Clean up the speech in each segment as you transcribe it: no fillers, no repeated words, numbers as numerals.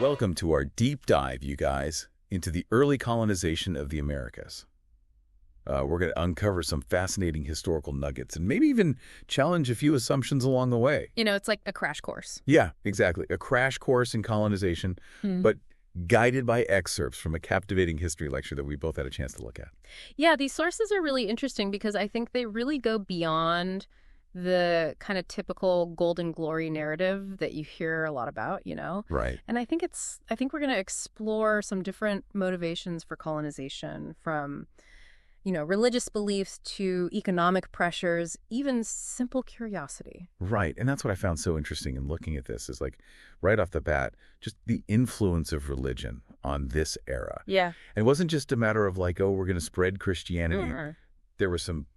Welcome to our deep dive, you guys, into the early colonization of the Americas. We're going to uncover some fascinating historical nuggets and maybe even challenge a few assumptions along the way. You know, it's like a crash course. Yeah, exactly. A crash course in colonization, but guided by excerpts from a captivating history lecture that we both had a chance to look at. Yeah, these sources are really interesting because I think they really go beyond the kind of typical golden glory narrative that you hear a lot about, you know? Right. And I think we're going to explore some different motivations for colonization, from, you know, religious beliefs to economic pressures, even simple curiosity. Right. And that's what I found so interesting in looking at this is, like, right off the bat, just the influence of religion on this era. Yeah. And it wasn't just a matter of like, oh, we're going to spread Christianity. Mm-hmm. There were some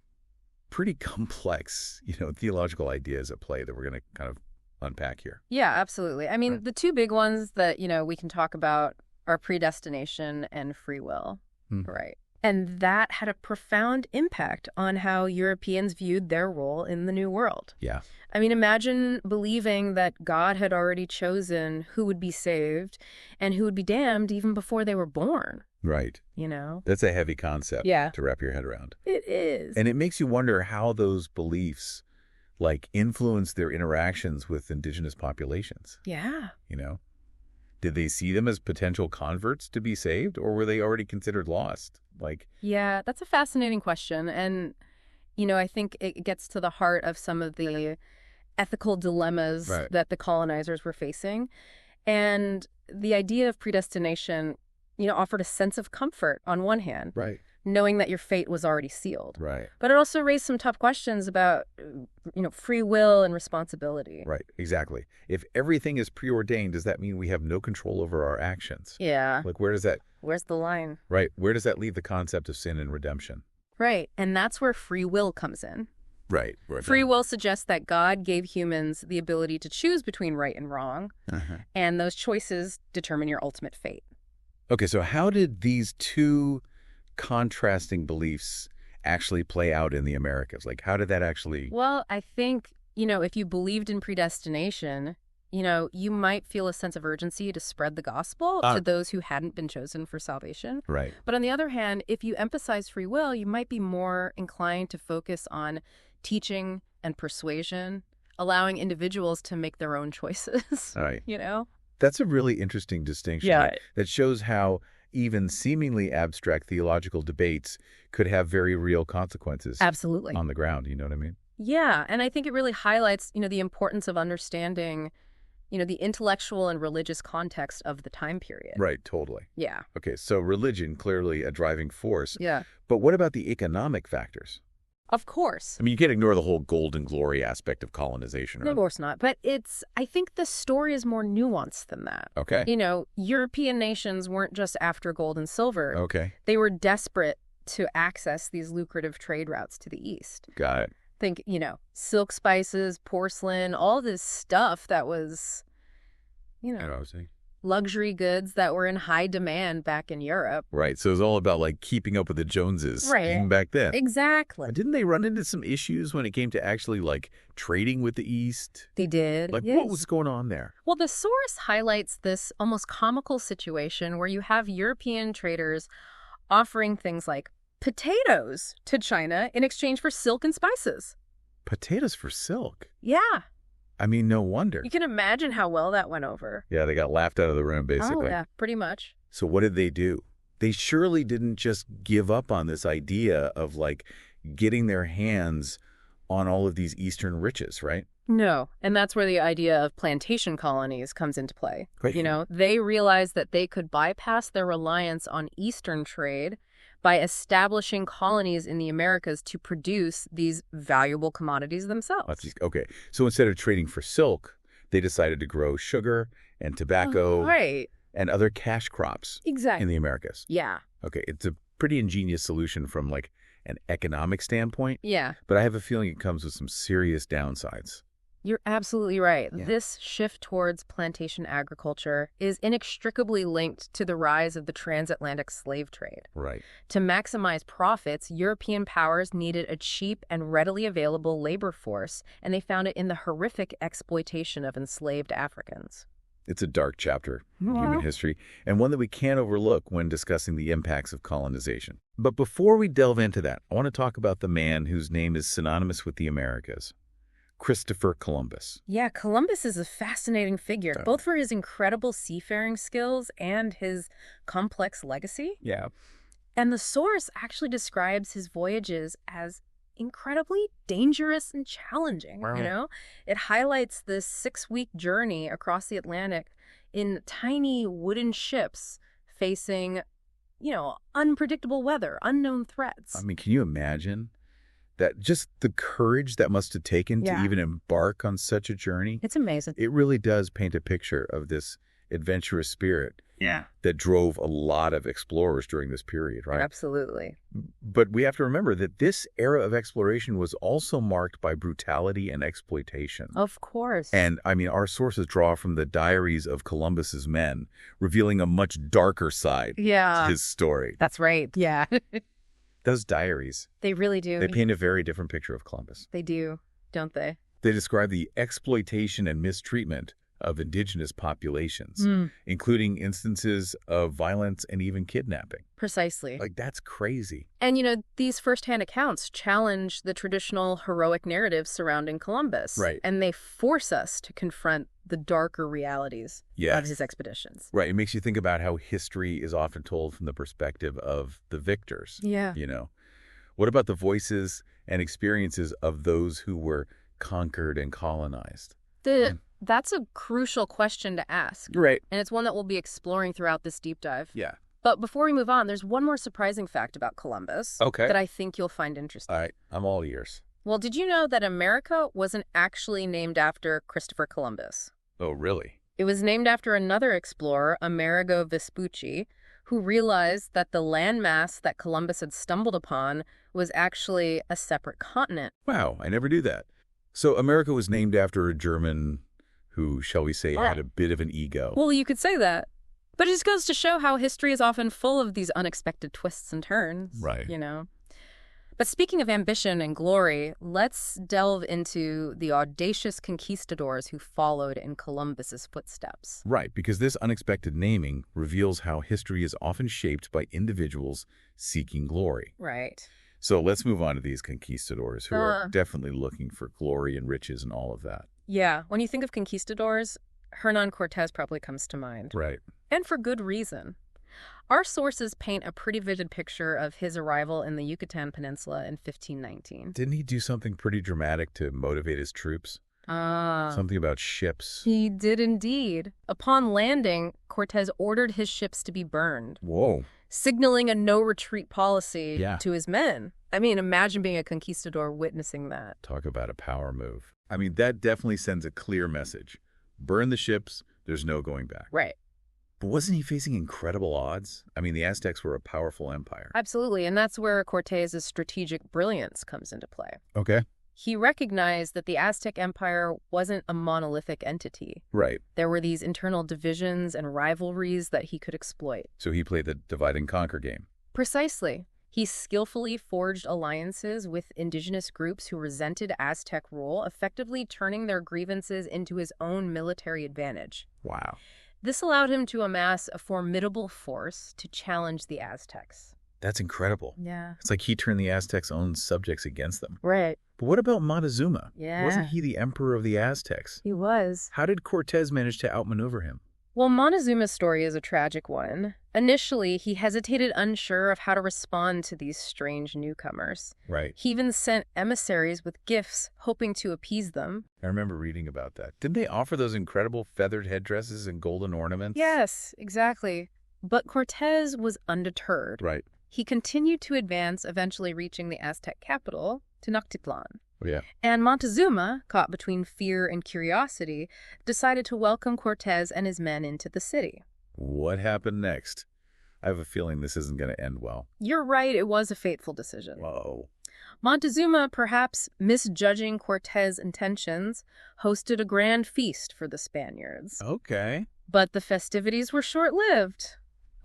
pretty complex, theological ideas at play that we're going to kind of unpack here. Yeah, absolutely. I mean, Right. the two big ones that, we can talk about are predestination and free will. Right. And that had a profound impact on how Europeans viewed their role in the New World. Yeah. I mean, imagine believing that God had already chosen who would be saved and who would be damned even before they were born, Right. That's a heavy concept Yeah. to wrap your head around. It is. And it makes you wonder how those beliefs, like, influence their interactions with indigenous populations. Yeah. Did they see them as potential converts to be saved, or were they already considered lost? Yeah, that's a fascinating question. And, I think it gets to the heart of some of the ethical dilemmas Right. that the colonizers were facing. And the idea of predestination, offered a sense of comfort on one hand, Right. knowing that your fate was already sealed. Right. But it also raised some tough questions about, free will and responsibility. Right. Exactly. If everything is preordained, does that mean we have no control over our actions? Yeah. Like, where's the line? Right. Where does that leave the concept of sin and redemption? Right. And that's where free will comes in. Right. Free will suggests that God gave humans the ability to choose between right and wrong, and those choices determine your ultimate fate. Okay, so how did these two contrasting beliefs actually play out in the Americas? Like, how did that actually... Well, I think, if you believed in predestination, you might feel a sense of urgency to spread the gospel to those who hadn't been chosen for salvation. Right. But on the other hand, if you emphasize free will, you might be more inclined to focus on teaching and persuasion, allowing individuals to make their own choices. All right. That's a really interesting distinction. Yeah. That shows how even seemingly abstract theological debates could have very real consequences. Absolutely. On the ground, you know what I mean? Yeah, and I think it really highlights, the importance of understanding, the intellectual and religious context of the time period. Right, totally. Yeah. Okay, so religion, clearly a driving force. Yeah. But what about the economic factors? Of course. I mean, you can't ignore the whole golden glory aspect of colonization. No, of course not. But I think the story is more nuanced than that. Okay. European nations weren't just after gold and silver. Okay. They were desperate to access these lucrative trade routes to the east. Got it. Think, silk spices, porcelain, all this stuff that was, I know what I was saying. luxury goods that were in high demand back in Europe. Right. So it was all about, like, keeping up with the Joneses. Right. Even back then. Exactly. Didn't they run into some issues when it came to actually, like, trading with the East? They did. Like, yes. what was going on there? Well, the source highlights this almost comical situation where you have European traders offering things like potatoes to China in exchange for silk and spices. Potatoes for silk? Yeah. I mean, no wonder. You can imagine how well that went over. Yeah, they got laughed out of the room, basically. Oh, yeah, pretty much. So what did they do? They surely didn't just give up on this idea of, like, getting their hands on all of these Eastern riches, right? No, and that's where the idea of plantation colonies comes into play. Right. They realized that they could bypass their reliance on Eastern trade by establishing colonies in the Americas to produce these valuable commodities themselves. Okay. So instead of trading for silk, they decided to grow sugar and tobacco Right. and other cash crops Exactly. in the Americas. Yeah. Okay. It's a pretty ingenious solution from, like, an economic standpoint, Yeah. but I have a feeling it comes with some serious downsides. You're absolutely right. Yeah. This shift towards plantation agriculture is inextricably linked to the rise of the transatlantic slave trade. Right. To maximize profits, European powers needed a cheap and readily available labor force, and they found it in the horrific exploitation of enslaved Africans. It's a dark chapter in human history, and one that we can't overlook when discussing the impacts of colonization. But before we delve into that, I want to talk about the man whose name is synonymous with the Americas, Christopher Columbus. Yeah, Columbus is a fascinating figure, both for his incredible seafaring skills and his complex legacy. Yeah. And the source actually describes his voyages as incredibly dangerous and challenging, you know? It highlights this 6-week journey across the Atlantic in tiny wooden ships facing, unpredictable weather, unknown threats. I mean, can you imagine that just the courage that must have taken to even embark on such a journey? It's amazing. It really does paint a picture of this adventurous spirit that drove a lot of explorers during this period, right? Absolutely. But we have to remember that this era of exploration was also marked by brutality and exploitation. Of course. And, I mean, our sources draw from the diaries of Columbus's men, revealing a much darker side to his story. That's right. Yeah. Those diaries. They really do. They paint a very different picture of Columbus. They do, don't they? They describe the exploitation and mistreatment of indigenous populations, including instances of violence and even kidnapping. Precisely. Like, that's crazy. And, these firsthand accounts challenge the traditional heroic narratives surrounding Columbus. Right. And they force us to confront the darker realities of his expeditions. Right. It makes you think about how history is often told from the perspective of the victors. Yeah. What about the voices and experiences of those who were conquered and colonized? That's a crucial question to ask. Right. And it's one that we'll be exploring throughout this deep dive. Yeah. But before we move on, there's one more surprising fact about Columbus that I think you'll find interesting. All right. I'm all ears. Well, did you know that America wasn't actually named after Christopher Columbus? Oh, really? It was named after another explorer, Amerigo Vespucci, who realized that the landmass that Columbus had stumbled upon was actually a separate continent. Wow, I never knew that. So America was named after a German who, shall we say, had a bit of an ego. Well, you could say that. But it just goes to show how history is often full of these unexpected twists and turns. Right. But speaking of ambition and glory, let's delve into the audacious conquistadors who followed in Columbus's footsteps. Right, because this unexpected naming reveals how history is often shaped by individuals seeking glory. Right. So let's move on to these conquistadors who are definitely looking for glory and riches and all of that. Yeah, when you think of conquistadors, Hernán Cortés probably comes to mind. Right. And for good reason. Our sources paint a pretty vivid picture of his arrival in the Yucatan Peninsula in 1519. Didn't he do something pretty dramatic to motivate his troops? Something about ships. He did indeed. Upon landing, Cortés ordered his ships to be burned. Whoa. Signaling a no-retreat policy to his men. I mean, imagine being a conquistador witnessing that. Talk about a power move. I mean, that definitely sends a clear message. Burn the ships, there's no going back. Right. But wasn't he facing incredible odds? I mean, the Aztecs were a powerful empire. Absolutely, and that's where Cortés' strategic brilliance comes into play. Okay. He recognized that the Aztec Empire wasn't a monolithic entity. Right. There were these internal divisions and rivalries that he could exploit. So he played the divide and conquer game. Precisely. He skillfully forged alliances with indigenous groups who resented Aztec rule, effectively turning their grievances into his own military advantage. Wow. This allowed him to amass a formidable force to challenge the Aztecs. That's incredible. Yeah. It's like he turned the Aztecs' own subjects against them. Right. But what about Montezuma? Yeah. Wasn't he the emperor of the Aztecs? He was. How did Cortés manage to outmaneuver him? Well, Montezuma's story is a tragic one. Initially, he hesitated, unsure of how to respond to these strange newcomers. Right. He even sent emissaries with gifts, hoping to appease them. I remember reading about that. Didn't they offer those incredible feathered headdresses and golden ornaments? Yes, exactly. But Cortés was undeterred. Right. He continued to advance, eventually reaching the Aztec capital, Tenochtitlan. Oh, yeah. And Montezuma, caught between fear and curiosity, decided to welcome Cortés and his men into the city. What happened next? I have a feeling this isn't going to end well. You're right, it was a fateful decision. Whoa. Montezuma, perhaps misjudging Cortés' intentions, hosted a grand feast for the Spaniards. Okay. But the festivities were short-lived.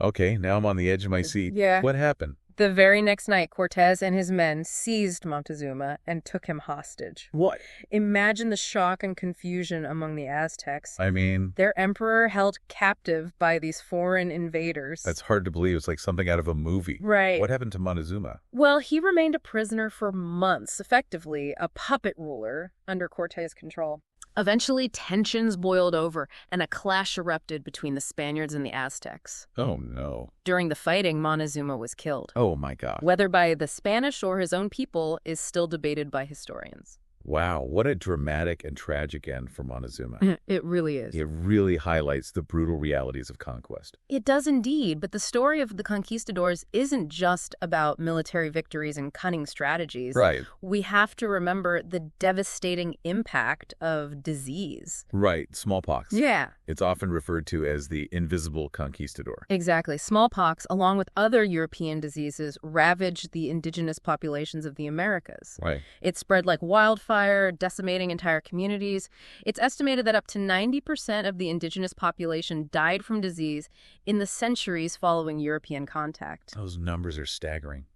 Okay, now I'm on the edge of my seat. Yeah. What happened? The very next night, Cortez and his men seized Montezuma and took him hostage. What? Imagine the shock and confusion among the Aztecs. I mean, Their emperor held captive by these foreign invaders. that's hard to believe. It's like something out of a movie. Right. What happened to Montezuma? Well, he remained a prisoner for months, effectively a puppet ruler under Cortez' control. Eventually, tensions boiled over, and a clash erupted between the Spaniards and the Aztecs. Oh, no. During the fighting, Montezuma was killed. Oh, my God. Whether by the Spanish or his own people is still debated by historians. Wow, what a dramatic and tragic end for Montezuma. It really is. It really highlights the brutal realities of conquest. It does indeed, but the story of the conquistadors isn't just about military victories and cunning strategies. Right. We have to remember the devastating impact of disease. Right, smallpox. Yeah. It's often referred to as the invisible conquistador. Exactly. Smallpox, along with other European diseases, ravaged the indigenous populations of the Americas. Right. It spread like wildfire, decimating entire communities. It's estimated that up to 90% of the indigenous population died from disease in the centuries following European contact. Those numbers are staggering.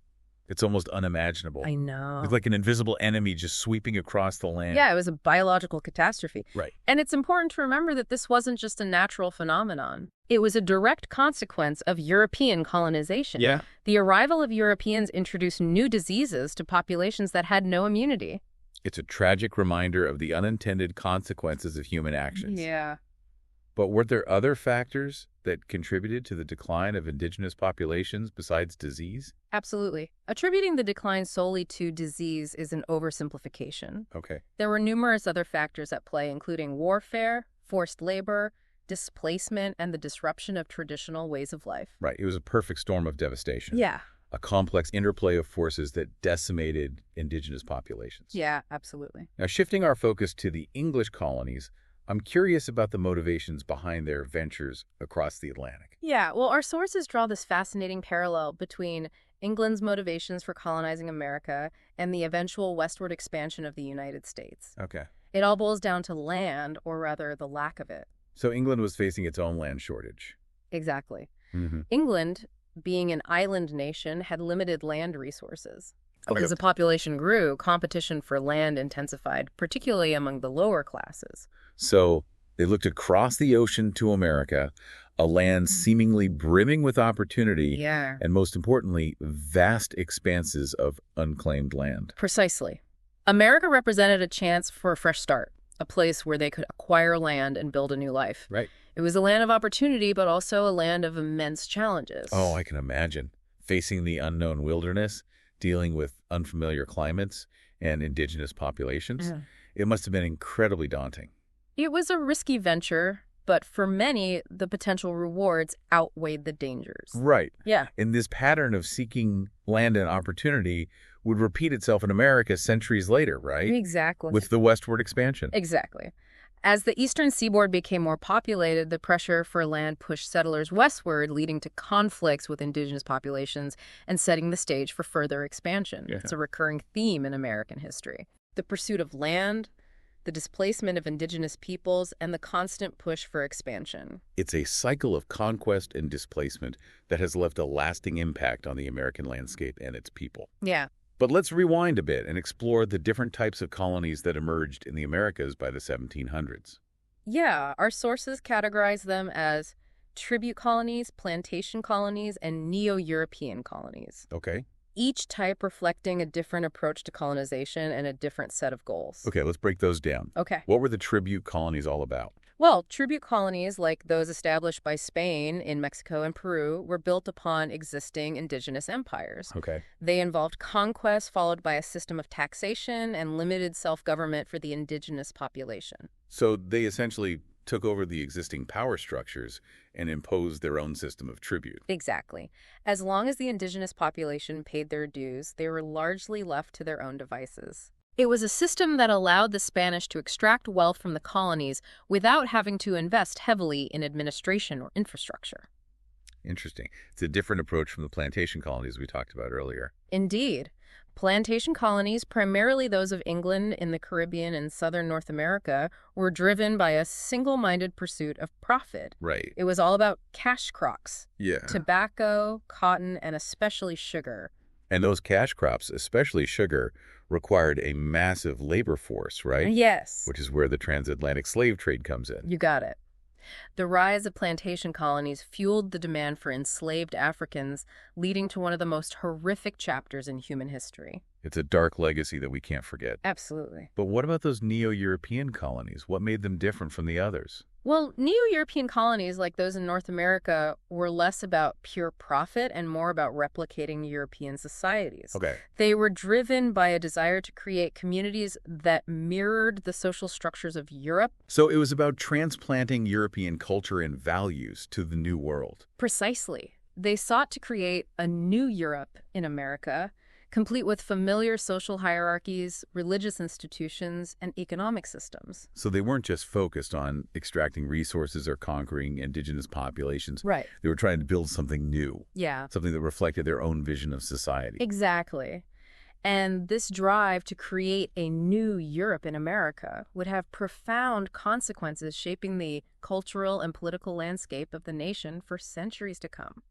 It's almost unimaginable. I know. It's like an invisible enemy just sweeping across the land. Yeah, it was a biological catastrophe. Right. And it's important to remember that this wasn't just a natural phenomenon. It was a direct consequence of European colonization. Yeah. The arrival of Europeans introduced new diseases to populations that had no immunity. It's a tragic reminder of the unintended consequences of human actions. Yeah. But were there other factors that contributed to the decline of indigenous populations besides disease? Absolutely. Attributing the decline solely to disease is an oversimplification. Okay. There were numerous other factors at play, including warfare, forced labor, displacement, and the disruption of traditional ways of life. Right. It was a perfect storm of devastation. Yeah. A complex interplay of forces that decimated indigenous populations. Yeah, absolutely. Now, shifting our focus to the English colonies, I'm curious about the motivations behind their ventures across the Atlantic. Yeah, well, our sources draw this fascinating parallel between England's motivations for colonizing America and the eventual westward expansion of the United States. Okay. It all boils down to land, or rather the lack of it. So England was facing its own land shortage. Exactly. Mm-hmm. England, being an island nation, had limited land resources. Okay. As the population grew, competition for land intensified, particularly among the lower classes. So they looked across the ocean to America, a land seemingly brimming with opportunity, Yeah. and most importantly, vast expanses of unclaimed land. Precisely. America represented a chance for a fresh start, a place where they could acquire land and build a new life. Right. It was a land of opportunity, but also a land of immense challenges. Oh, I can imagine. Facing the unknown wilderness, dealing with unfamiliar climates and indigenous populations. Yeah. It must have been incredibly daunting. It was a risky venture, but for many, the potential rewards outweighed the dangers. Right. Yeah. And this pattern of seeking land and opportunity would repeat itself in America centuries later, right? Exactly. With the westward expansion. Exactly. As the eastern seaboard became more populated, the pressure for land pushed settlers westward, leading to conflicts with indigenous populations and setting the stage for further expansion. Yeah. It's a recurring theme in American history. The pursuit of land, the displacement of indigenous peoples, and the constant push for expansion. It's a cycle of conquest and displacement that has left a lasting impact on the American landscape and its people. Yeah. But let's rewind a bit and explore the different types of colonies that emerged in the Americas by the 1700s. Yeah, our sources categorize them as tribute colonies, plantation colonies, and neo-European colonies. Okay. Each type reflecting a different approach to colonization and a different set of goals. Okay, let's break those down. Okay. What were the tribute colonies all about? Well, tribute colonies, like those established by Spain in Mexico and Peru, were built upon existing indigenous empires. Okay. They involved conquest followed by a system of taxation and limited self-government for the indigenous population. So they essentially took over the existing power structures and imposed their own system of tribute. Exactly. As long as the indigenous population paid their dues, they were largely left to their own devices. It was a system that allowed the Spanish to extract wealth from the colonies without having to invest heavily in administration or infrastructure. Interesting. It's a different approach from the plantation colonies we talked about earlier. Indeed. Plantation colonies, primarily those of England in the Caribbean and southern North America, were driven by a single-minded pursuit of profit. Right. It was all about cash crops, Yeah. tobacco, cotton, and especially sugar. And those cash crops, especially sugar, required a massive labor force, right? Yes. Which is where the transatlantic slave trade comes in. You got it. The rise of plantation colonies fueled the demand for enslaved Africans, leading to one of the most horrific chapters in human history. It's a dark legacy that we can't forget. Absolutely. But what about those neo-European colonies? What made them different from the others? Well, neo-European colonies like those in North America were less about pure profit and more about replicating European societies. Okay. They were driven by a desire to create communities that mirrored the social structures of Europe. So it was about transplanting European culture and values to the New World. Precisely. They sought to create a new Europe in America, complete with familiar social hierarchies, religious institutions, and economic systems. So they weren't just focused on extracting resources or conquering indigenous populations. Right. They were trying to build something new, Yeah. something that reflected their own vision of society. Exactly. And this drive to create a new Europe in America would have profound consequences shaping the cultural and political landscape of the nation for centuries to come.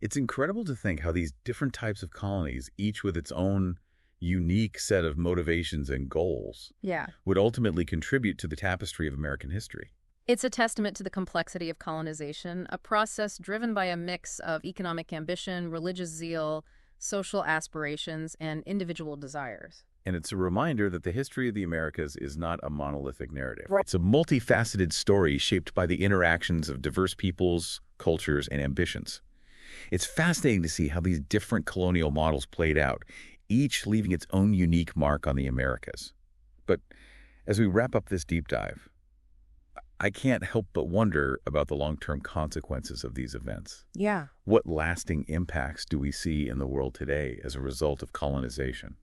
It's incredible to think how these different types of colonies, each with its own unique set of motivations and goals, Yeah. would ultimately contribute to the tapestry of American history. It's a testament to the complexity of colonization, a process driven by a mix of economic ambition, religious zeal, social aspirations, and individual desires. And it's a reminder that the history of the Americas is not a monolithic narrative. Right. It's a multifaceted story shaped by the interactions of diverse peoples, cultures, and ambitions. It's fascinating to see how these different colonial models played out, each leaving its own unique mark on the Americas. But as we wrap up this deep dive, I can't help but wonder about the long-term consequences of these events. Yeah. What lasting impacts do we see in the world today as a result of colonization?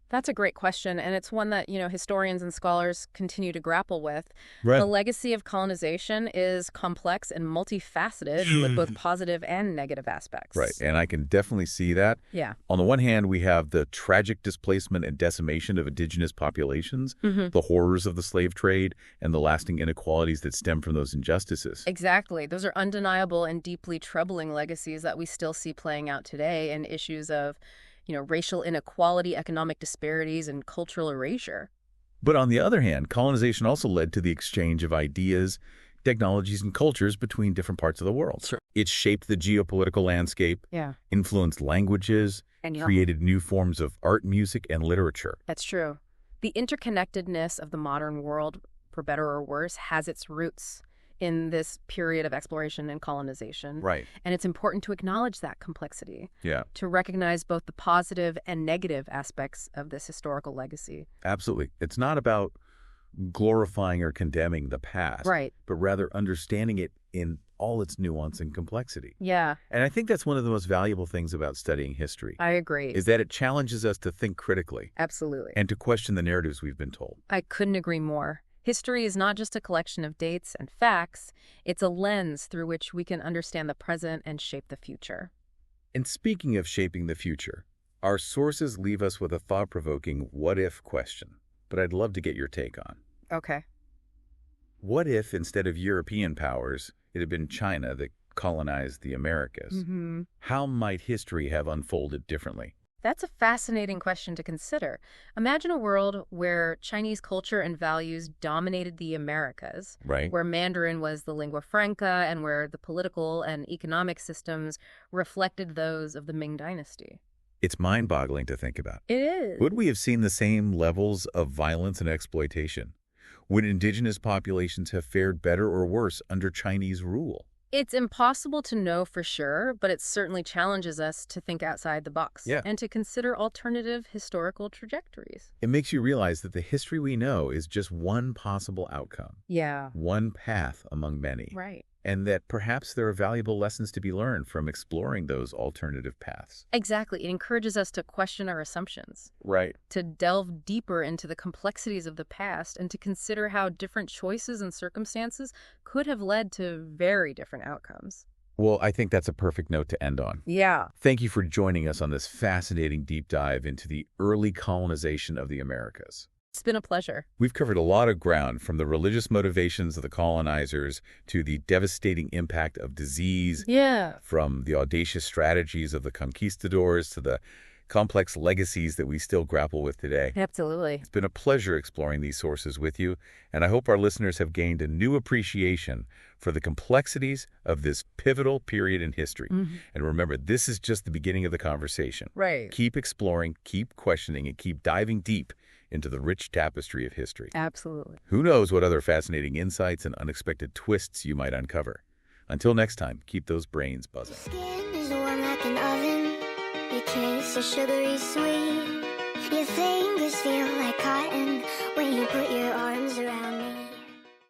That's a great question, and it's one that, historians and scholars continue to grapple with. Right. The legacy of colonization is complex and multifaceted with both positive and negative aspects. Right, and I can definitely see that. Yeah. On the one hand, we have the tragic displacement and decimation of indigenous populations, the horrors of the slave trade, and the lasting inequalities that stem from those injustices. Exactly. Those are undeniable and deeply troubling legacies that we still see playing out today in issues of racial inequality, economic disparities, and cultural erasure. But on the other hand, colonization also led to the exchange of ideas, technologies, and cultures between different parts of the world. Sure. It shaped the geopolitical landscape, Yeah. influenced languages, And created new forms of art, music, and literature. That's true. The interconnectedness of the modern world, for better or worse, has its roots in this period of exploration and colonization. Right. And it's important to acknowledge that complexity, Yeah, to recognize both the positive and negative aspects of this historical legacy. absolutely. It's not about glorifying or condemning the past, Right. but rather understanding it in all its nuance and complexity. Yeah, And I think that's one of the most valuable things about studying history, I agree. is that it challenges us to think critically Absolutely. and to question the narratives we've been told. I couldn't agree more. History is not just a collection of dates and facts. It's a lens through which we can understand the present and shape the future. And speaking of shaping the future, our sources leave us with a thought-provoking what-if question, but I'd love to get your take on. Okay. What if, instead of European powers, it had been China that colonized the Americas? How might history have unfolded differently? That's a fascinating question to consider. Imagine a world where Chinese culture and values dominated the Americas, Right. where Mandarin was the lingua franca and where the political and economic systems reflected those of the Ming Dynasty. It's mind-boggling to think about. It is. Would we have seen the same levels of violence and exploitation? Would indigenous populations have fared better or worse under Chinese rule? It's impossible to know for sure, but it certainly challenges us to think outside the box and to consider alternative historical trajectories. It makes you realize that the history we know is just one possible outcome, Yeah. one path among many, Right. and that perhaps there are valuable lessons to be learned from exploring those alternative paths. Exactly. It encourages us to question our assumptions, Right. to delve deeper into the complexities of the past, and to consider how different choices and circumstances could have led to very different outcomes. Well, I think that's a perfect note to end on. Yeah. Thank you for joining us on this fascinating deep dive into the early colonization of the Americas. It's been a pleasure. We've covered a lot of ground, from the religious motivations of the colonizers to the devastating impact of disease, Yeah. from the audacious strategies of the conquistadors to the complex legacies that we still grapple with today. Absolutely. It's been a pleasure exploring these sources with you, and I hope our listeners have gained a new appreciation for the complexities of this pivotal period in history. And remember, this is just the beginning of the conversation. Right. Keep exploring, keep questioning, and keep diving deep into the rich tapestry of history. Absolutely. Who knows what other fascinating insights and unexpected twists you might uncover. Until next time, keep those brains buzzing. Skin is warm like an oven. Your taste is sugary sweet. Your fingers feel like cotton when you put your arms around me.